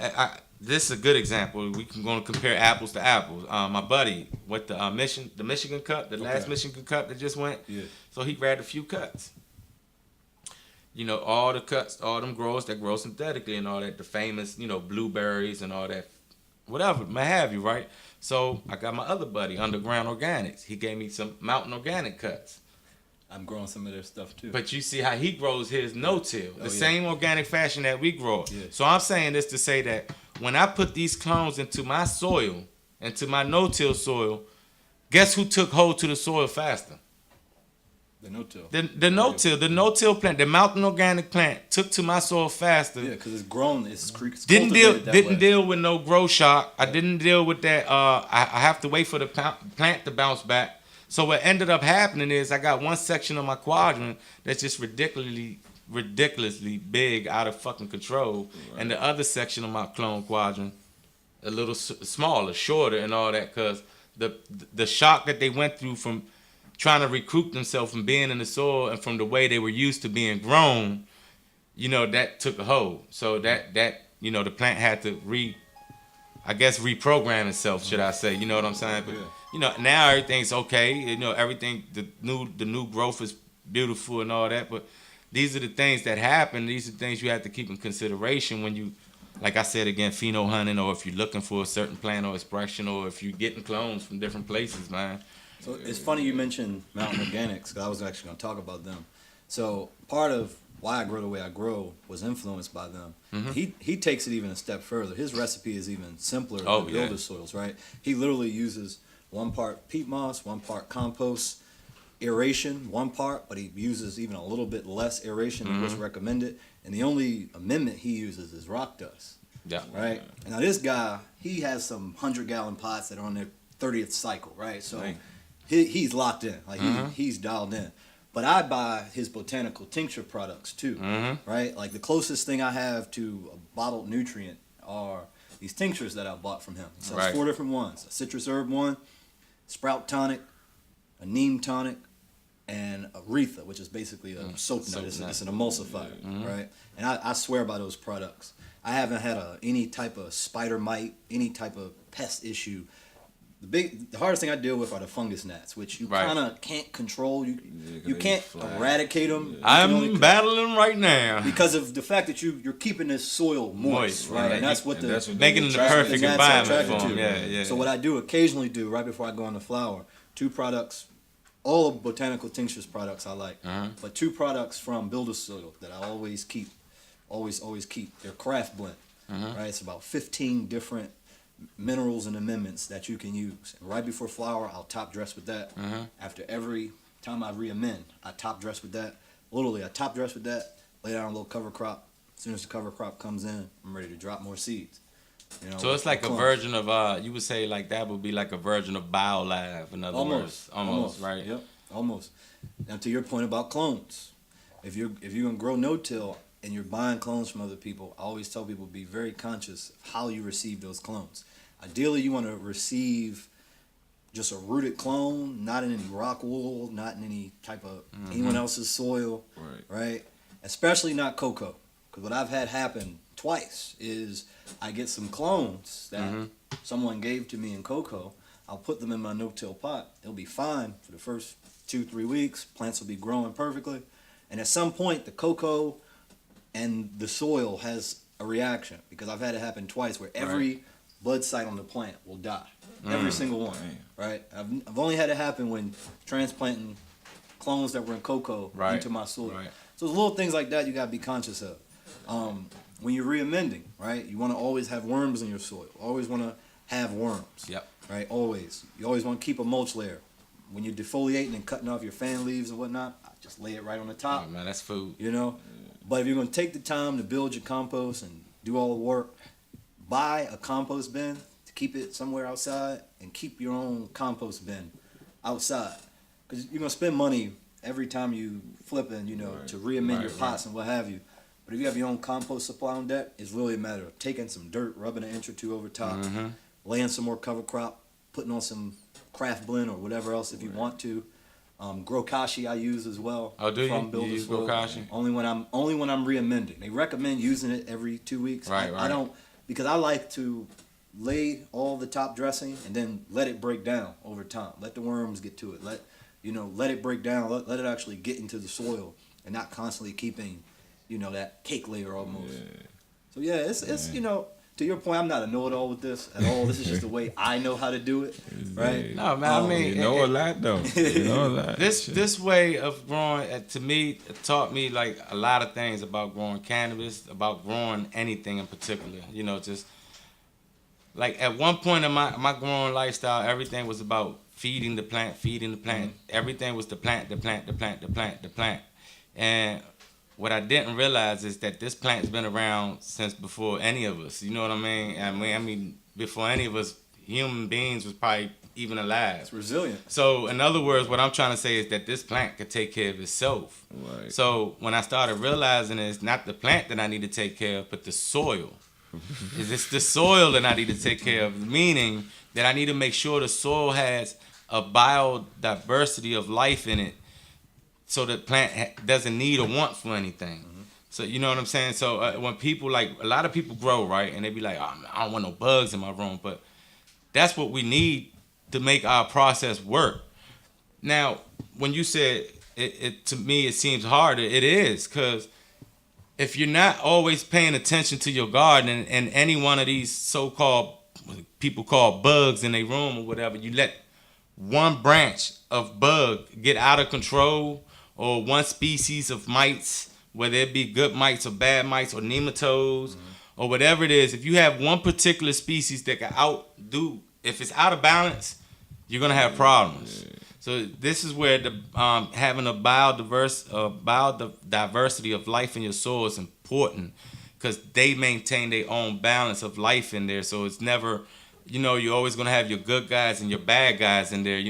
Speaker 1: this is a good example. We can go and compare apples to apples. My buddy with the Michigan Cup, the last Michigan Cup that just went. Yeah. So he grabbed a few cuts. You know, all the cuts, all them growers that grow synthetically and all that, the famous, you know, blueberries and all that, whatever, may have you, right? So I got my other buddy, Underground Organics. He gave me some Mountain Organic cuts.
Speaker 3: I'm growing some of their stuff too.
Speaker 1: But you see how he grows his no-till, the same organic fashion that we grow it. Yeah. So I'm saying this to say that when I put these clones into my soil, into my no-till soil, guess who took hold to the soil faster?
Speaker 3: The no-till.
Speaker 1: The no-till plant, the Mountain Organic plant took to my soil faster.
Speaker 3: Yeah, because it's grown, it's
Speaker 1: didn't deal with no grow shock. Yeah. I didn't deal with that. I have to wait for the plant to bounce back. So what ended up happening is I got one section of my quadrant that's just ridiculously big, out of fucking control, and the other section of my clone quadrant a little smaller, shorter, and all that, because the shock that they went through from trying to recruit themselves from being in the soil and from the way they were used to being grown, you know, that took a hold. So that you know, the plant had to reprogram itself, should I say? You know what I'm saying? But, you know, now everything's okay. You know, everything, the new growth is beautiful and all that. But these are the things that happen. These are things you have to keep in consideration when you like I said again, pheno hunting, or if you're looking for a certain plant or expression, or if you're getting clones from different places, man.
Speaker 3: So it's funny you mentioned Mountain Organics, because I was actually going to talk about them. So part of why I grow the way I grow was influenced by them.
Speaker 1: Mm-hmm.
Speaker 3: He takes it even a step further. His recipe is even simpler
Speaker 1: Oh,
Speaker 3: than
Speaker 1: yeah.
Speaker 3: builder soils, right? He literally uses 1 part peat moss, 1 part compost, aeration 1 part, but he uses even a little bit less aeration than what's recommended. And the only amendment he uses is rock dust.
Speaker 1: Yeah.
Speaker 3: Right? And now this guy, he has some 100-gallon pots that are on their 30th cycle, right? So he's locked in. Like he's dialed in. But I buy his botanical tincture products too, right? Like the closest thing I have to a bottled nutrient are these tinctures that I bought from him. He sells 4 different ones: a citrus herb one, sprout tonic, a neem tonic, and a Aretha, which is basically a soap nut. It's an emulsifier, right? And I swear by those products. I haven't had any type of spider mite, any type of pest issue. The hardest thing I deal with are the fungus gnats, which you kind of can't control. You can't eradicate them.
Speaker 1: I'm battling right now
Speaker 3: because of the fact that you're keeping this soil moist, right? And that's what
Speaker 1: making the perfect environment for them. Yeah.
Speaker 3: So what I occasionally do right before I go on the flower, 2 products. All of botanical tinctures products I like, but 2 products from builder soil that I always keep. They're craft blend, right? It's about 15 different minerals and amendments that you can use. And right before flower, I'll top dress with that. After every time I re-amend, I top dress with that. Literally, I top dress with that, lay down a little cover crop. As soon as the cover crop comes in, I'm ready to drop more seeds. You know,
Speaker 1: so it's like a version of, you would say like that would be like a version of BioLive, in other words. Almost, right?
Speaker 3: Yep, almost. Now to your point about clones, if you're gonna grow no-till and you're buying clones from other people, I always tell people be very conscious of how you receive those clones. Ideally, you want to receive just a rooted clone, not in any rock wool, not in any type of anyone else's soil, right? Especially not cocoa, because what I've had happen twice is I get some clones that someone gave to me in cocoa. I'll put them in my no-till pot. It'll be fine for the first 2-3 weeks. Plants will be growing perfectly, and at some point, the cocoa and the soil has a reaction, because I've had it happen twice where every bud site on the plant will die. Every single one, right? I've only had it happen when transplanting clones that were in cocoa into my soil. So there's little things like that you gotta be conscious of. When you're re-amending, right? You wanna always have worms in your soil. Always wanna have worms.
Speaker 1: Yep.
Speaker 3: Right? Always. You always wanna keep a mulch layer. When you're defoliating and cutting off your fan leaves and whatnot, just lay it right on the top.
Speaker 1: Oh, man, that's food.
Speaker 3: You know? But if you're going to take the time to build your compost and do all the work, buy a compost bin to keep it somewhere outside, and keep your own compost bin outside. Because you're going to spend money every time you flip in, to re-amend your pots and what have you. But if you have your own compost supply on deck, it's really a matter of taking some dirt, rubbing an inch or 2 over top, laying some more cover crop, putting on some craft blend or whatever else if you want to. Grokashi I use as well.
Speaker 1: Oh, do you?
Speaker 3: From
Speaker 1: You use Grokashi?
Speaker 3: Only when I'm re-amending. They recommend using it every 2 weeks. I don't, because I like to lay all the top dressing and then let it break down over time. Let the worms get to it. Let it break down. Let it actually get into the soil, and not constantly keeping, that cake layer almost. So yeah, it's to your point, I'm not a know-it-all with this at all. This is just the way I know how to do it, right?
Speaker 1: No, man, I mean...
Speaker 2: You know a lot, though. You know a lot.
Speaker 1: This way of growing, to me, it taught me, like, a lot of things about growing cannabis, about growing anything in particular. Just... Like, at one point in my growing lifestyle, everything was about feeding the plant. Everything was the plant. And... what I didn't realize is that this plant's been around since before any of us. You know what I mean? I mean, before any of us, human beings was probably even alive.
Speaker 3: It's resilient.
Speaker 1: So, in other words, what I'm trying to say is that this plant could take care of itself.
Speaker 2: Right.
Speaker 1: So, when I started realizing it's not the plant that I need to take care of, but the soil. It's the soil that I need to take care of, meaning that I need to make sure the soil has a biodiversity of life in it, so the plant doesn't need or want for anything. So you know what I'm saying? So when people, like, a lot of people grow, right? And they be like, oh, I don't want no bugs in my room. But that's what we need to make our process work. Now, when you said it to me, it seems harder. It is, because if you're not always paying attention to your garden and any one of these so-called people call bugs in their room or whatever, you let one branch of bug get out of control, or one species of mites, whether it be good mites or bad mites or nematodes or whatever it is, if you have one particular species that can outdo, if it's out of balance, you're gonna have problems. So this is where the having a biodiversity of life in your soil is important, because they maintain their own balance of life in there. So it's never, you're always gonna have your good guys and your bad guys in there.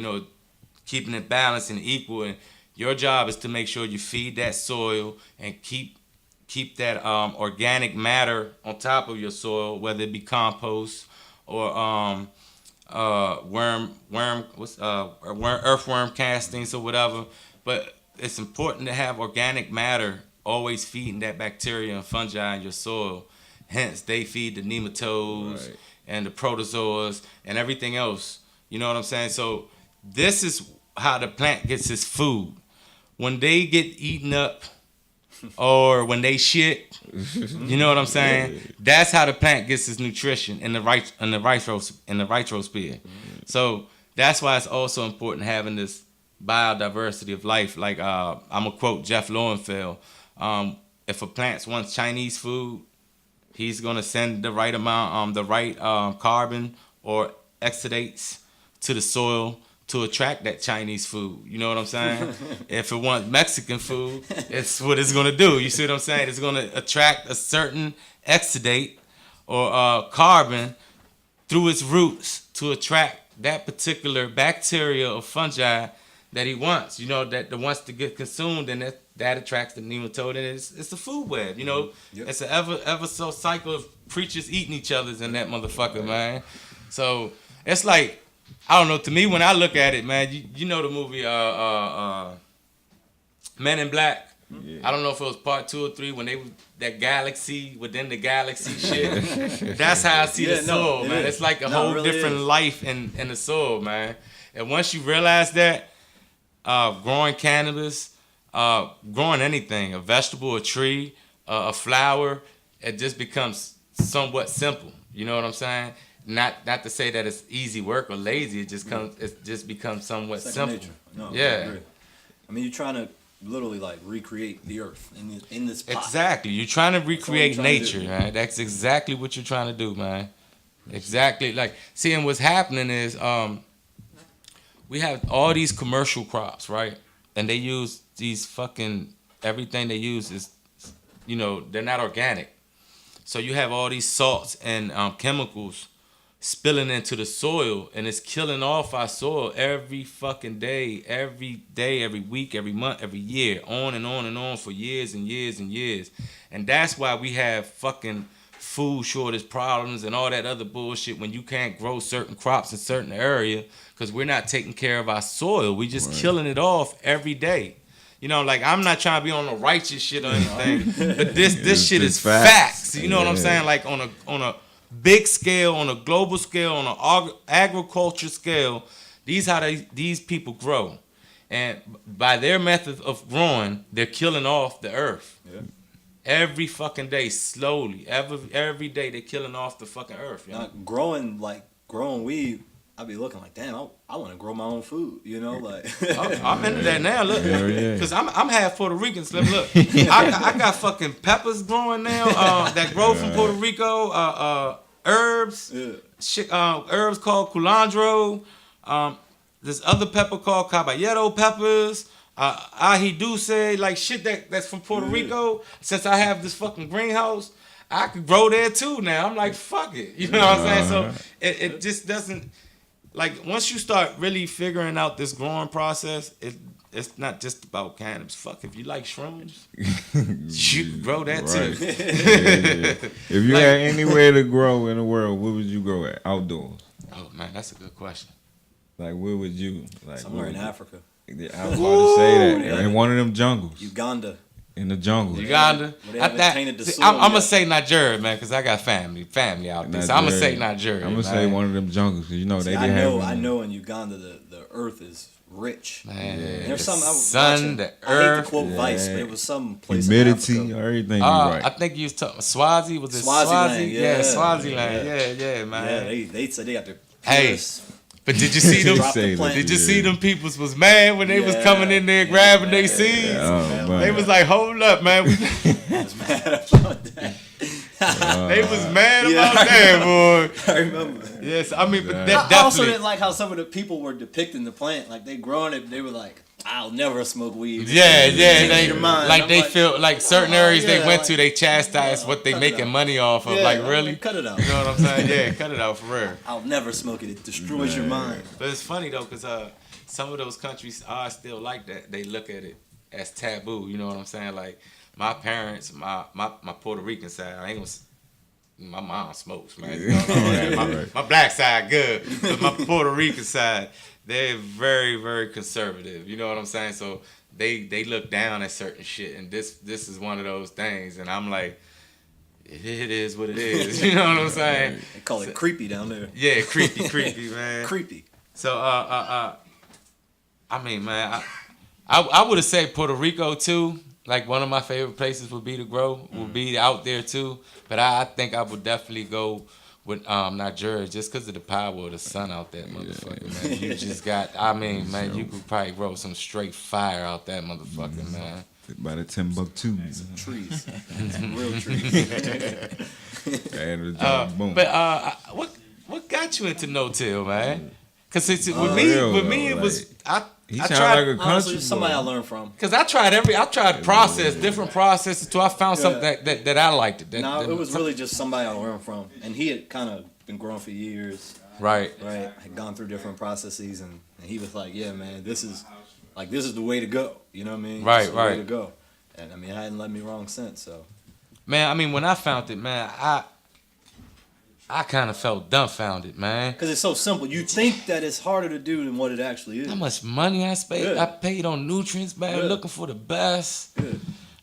Speaker 1: Keeping it balanced and equal. And your job is to make sure you feed that soil and keep that organic matter on top of your soil, whether it be compost or earthworm castings or whatever. But it's important to have organic matter always feeding that bacteria and fungi in your soil. Hence, they feed the nematodes and the protozoas and everything else. You know what I'm saying? So this is how the plant gets its food. When they get eaten up or when they shit, you know what I'm saying? That's how the plant gets its nutrition in the ritrosphere. So that's why it's also important having this biodiversity of life. Like I'm gonna quote Jeff Lowenfeld. If a plant wants Chinese food, he's gonna send the right amount, carbon or exudates to the soil to attract that Chinese food. You know what I'm saying? If it wants Mexican food, it's what it's gonna do. You see what I'm saying? It's gonna attract a certain exudate or carbon through its roots to attract that particular bacteria or fungi that he wants. That wants to get consumed, and that attracts the nematode, and it's a food web. It's an ever so cycle of creatures eating each other's in that motherfucker, man. So it's like, I don't know. To me, when I look at it, man, you know the movie Men in Black. Yeah. I don't know if it was part 2 or 3 when they was that galaxy within the galaxy shit. That's how I see the soil, man. It's like a whole really different life in the soil, man. And once you realize that, growing cannabis, growing anything, a vegetable, a tree, a flower, it just becomes somewhat simple. You know what I'm saying? Not to say that it's easy work or lazy. It just becomes somewhat simple. Nature. No,
Speaker 3: yeah. I mean, you're trying to literally like recreate the earth in this pot.
Speaker 1: Exactly. You're trying to recreate nature, man. That's exactly what you're trying to do, man. Exactly. Like, seeing what's happening is we have all these commercial crops, right? And they use these fucking, everything they use is, they're not organic. So you have all these salts and chemicals spilling into the soil, and it's killing off our soil every fucking day, every week, every month, every year, on and on and on for years and years and years. And that's why we have fucking food shortage problems and all that other bullshit when you can't grow certain crops in certain area, because we're not taking care of our soil. We just killing it off every day. Like, I'm not trying to be on the righteous shit or anything, but this shit is facts. You know what I'm saying? Like, on a big scale, on a global scale, on an agriculture scale, these people grow. And by their method of growing, they're killing off the earth. Yeah. Every fucking day, slowly. Every day, they're killing off the fucking earth.
Speaker 3: Now, growing weed, I be looking like, damn, I want to grow my own food, like.
Speaker 1: I'm into that now, look, because I'm half Puerto Rican. So look, I got fucking peppers growing now that grow from Puerto Rico. Herbs, herbs called culandro. This other pepper called caballero peppers. Ají dulce, like shit that's from Puerto Rico. Since I have this fucking greenhouse, I could grow there too now. I'm like, fuck it. You know what I'm saying? So it just doesn't. Like, once you start really figuring out this growing process, it's not just about cannabis. Fuck, if you like shrooms, you can grow that too.
Speaker 2: Yeah. If you had anywhere to grow in the world, where would you grow at? Outdoors.
Speaker 1: Oh man, that's a good question.
Speaker 2: Like, where would you? Like,
Speaker 3: somewhere in Africa.
Speaker 2: I was about to say that. In one of them jungles.
Speaker 3: Uganda.
Speaker 2: In the jungle.
Speaker 1: Uganda. I'm gonna say Nigeria, man, because I got family out there. So I'm gonna say Nigeria.
Speaker 2: I'm gonna say one of them jungles, because they
Speaker 3: I know in Uganda the earth is rich.
Speaker 1: Man,
Speaker 3: There's
Speaker 1: the
Speaker 3: some I was
Speaker 1: sun,
Speaker 3: watching,
Speaker 1: the
Speaker 3: I hate to
Speaker 1: earth.
Speaker 3: quote Vice, but it was some place
Speaker 2: humidity,
Speaker 3: in Africa.
Speaker 2: everything. Right.
Speaker 1: I think you was talking Swazi. Was it
Speaker 3: Swaziland,
Speaker 1: Swazi?
Speaker 3: yeah.
Speaker 1: Swaziland. Yeah,
Speaker 3: Yeah,
Speaker 1: man.
Speaker 3: they said they got the
Speaker 1: Hey,
Speaker 3: purest.
Speaker 1: but did you see them?
Speaker 3: Drop the
Speaker 2: Say
Speaker 3: plant.
Speaker 2: that,
Speaker 1: Did you see them peoples was mad when they was
Speaker 3: Yeah,
Speaker 1: coming in there
Speaker 3: yeah,
Speaker 1: grabbing
Speaker 3: man.
Speaker 1: their seeds?
Speaker 2: Oh, man.
Speaker 1: They was like, hold up, man.
Speaker 3: I was mad about that.
Speaker 1: They was mad
Speaker 3: Yeah,
Speaker 1: about that, boy.
Speaker 3: I remember.
Speaker 1: Yes, I mean, but
Speaker 2: Yeah.
Speaker 1: that
Speaker 3: I also
Speaker 1: definitely.
Speaker 3: didn't like how some of the people were depicting the plant. Like, they growing it, they were like, I'll never smoke weed.
Speaker 1: Yeah,
Speaker 3: Change
Speaker 1: they
Speaker 3: your mind.
Speaker 1: like
Speaker 3: I'm
Speaker 1: they feel like certain areas they
Speaker 3: yeah,
Speaker 1: went
Speaker 3: like,
Speaker 1: to, they chastise what they
Speaker 3: cut it
Speaker 1: making
Speaker 3: out.
Speaker 1: money off of.
Speaker 3: Yeah,
Speaker 1: like
Speaker 3: I'm
Speaker 1: really,
Speaker 3: cut it out.
Speaker 1: you know what I'm saying? Yeah, cut it out for real.
Speaker 3: I'll never smoke it. It destroys your mind.
Speaker 1: But it's funny though, cause some of those countries are still like that. They look at it as taboo. You know what I'm saying? Like my parents, my Puerto Rican side, I ain't gonna. My mom smokes, man. You know, my black side good, but my Puerto Rican side, they're very, very conservative. You know what I'm saying? So they look down at certain shit, and this is one of those things. And I'm like, it is what it is. You know what I'm saying?
Speaker 3: They call it creepy down there.
Speaker 1: Yeah, creepy, man.
Speaker 3: Creepy.
Speaker 1: So I mean, man, I would have said Puerto Rico too. Like one of my favorite places would be to grow, would be out there too. But I think I would definitely go with Nigeria just because of the power of the sun out that motherfucker, man. You just got, I mean, man, you could probably grow some straight fire out that motherfucker, man.
Speaker 2: By the Timbuktu.
Speaker 3: Trees. Real trees.
Speaker 2: Boom.
Speaker 1: But what got you into no-till, man? Because with me, it was
Speaker 2: He
Speaker 1: I
Speaker 2: sound
Speaker 1: tried,
Speaker 2: like a country
Speaker 3: Honestly, somebody I
Speaker 2: boy.
Speaker 3: learned from.
Speaker 1: Cause I tried different processes till I found something that I liked. It
Speaker 3: was really just somebody I learned from, and he had kind of been growing for years.
Speaker 1: right.
Speaker 3: Had gone through different processes, and he was like, "Yeah, man, this is the way to go." You know what I mean?
Speaker 1: Right,
Speaker 3: This is the way
Speaker 1: right.
Speaker 3: to go. And I mean, it hadn't led me wrong since. So
Speaker 1: Man, I mean, when I found it, man, I kind of felt dumbfounded, man.
Speaker 3: because it's so simple, you think that it's harder to do than what it actually is.
Speaker 1: How much money I spent?
Speaker 3: Yeah.
Speaker 1: I paid on nutrients, man,
Speaker 3: Yeah.
Speaker 1: looking for the best.
Speaker 3: Yeah.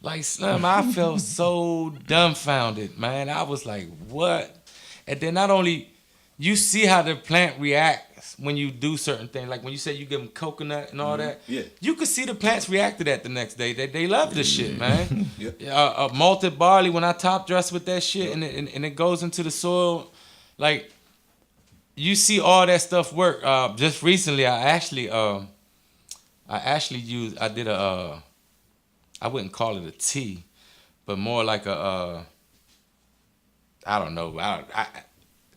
Speaker 1: Like Slim, I felt so dumbfounded, man. I was like, what? And then not only you see how the plant reacts when you do certain things, like when you say you give them coconut and all that.
Speaker 3: Yeah.
Speaker 1: You could see the plants react to that the next day. They love this shit, man.
Speaker 3: Yep.
Speaker 1: Malted barley, when I top dress with that shit and it goes into the soil, like you see all that stuff work. Just recently, I did I wouldn't call it a tea, but more like I don't know,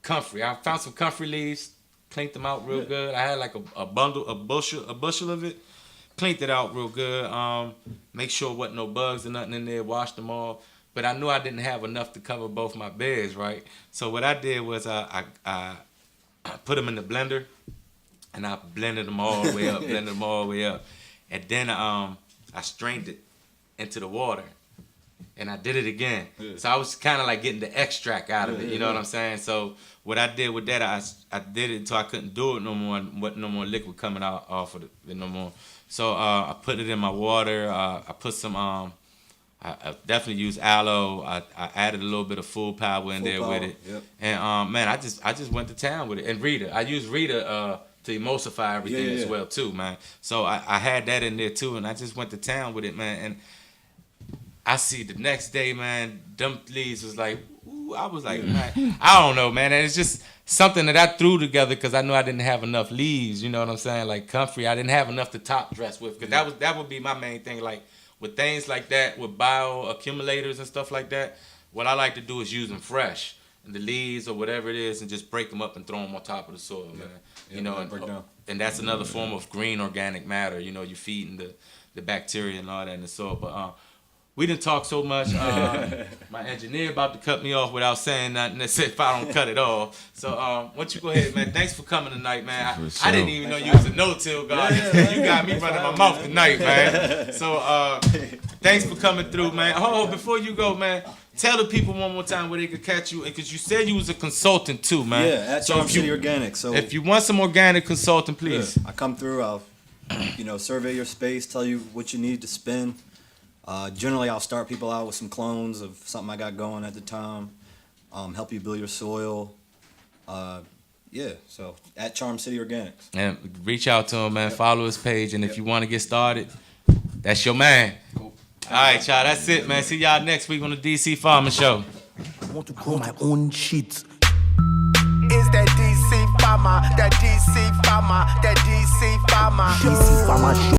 Speaker 1: comfrey. I found some comfrey leaves, cleaned them out real good. I had like a bushel of it, cleaned it out real good. Make sure wasn't no bugs or nothing in there. Washed them all. But I knew I didn't have enough to cover both my beds, right? So what I did was I put them in the blender, and I blended them all the way up, and then I strained it into the water, and I did it again. Yeah. So I was kind of like getting the extract out of it, you know what I'm saying? So what I did with that, I did it until I couldn't do it no more, and no more liquid coming out off of it no more. So I put it in my water. I put some I definitely used aloe. I added a little bit of food power with it. Yep. And man, I just went to town with it. And Rita, I used Rita to emulsify everything as well too, man. So I had that in there too, and I just went to town with it, man. And I see the next day, man, them leaves was like, ooh, I was like, man, I don't know, man. And it's just something that I threw together because I knew I didn't have enough leaves. You know what I'm saying? Like comfrey, I didn't have enough to top dress with because that would be my main thing, like. With things like that, with bioaccumulators and stuff like that, what I like to do is use them fresh, and the leaves or whatever it is, and just break them up and throw them on top of the soil, man. You know, and that's another form of green organic matter. You know, you're feeding the bacteria and all that in the soil. But we didn't talk so much. My engineer about to cut me off without saying nothing. They said if I don't cut it off. So why don't you go ahead, man? Thanks for coming tonight, man. I didn't even know you was a no-till guy. You got me running my mouth tonight, man. So thanks for coming through, man. Hold on, before you go, man. Tell the people one more time where they could catch you, because you said you was a consultant too, man.
Speaker 3: Yeah, at Charm City Organic. So
Speaker 1: if you want some organic consulting, please.
Speaker 3: I come through. I'll, survey your space, tell you what you need to spend. Generally, I'll start people out with some clones of something I got going at the time. Help you build your soil. Yeah, so at Charm City Organics.
Speaker 1: And reach out to him, man. Follow his page, and if you want to get started, that's your man. Cool. All right, y'all. That's it, man. See y'all next week on the DC Pharma Show.
Speaker 4: I want to grow my own shit. Is that DC Pharma? That DC Pharma? That DC Pharma? DC Pharma Show.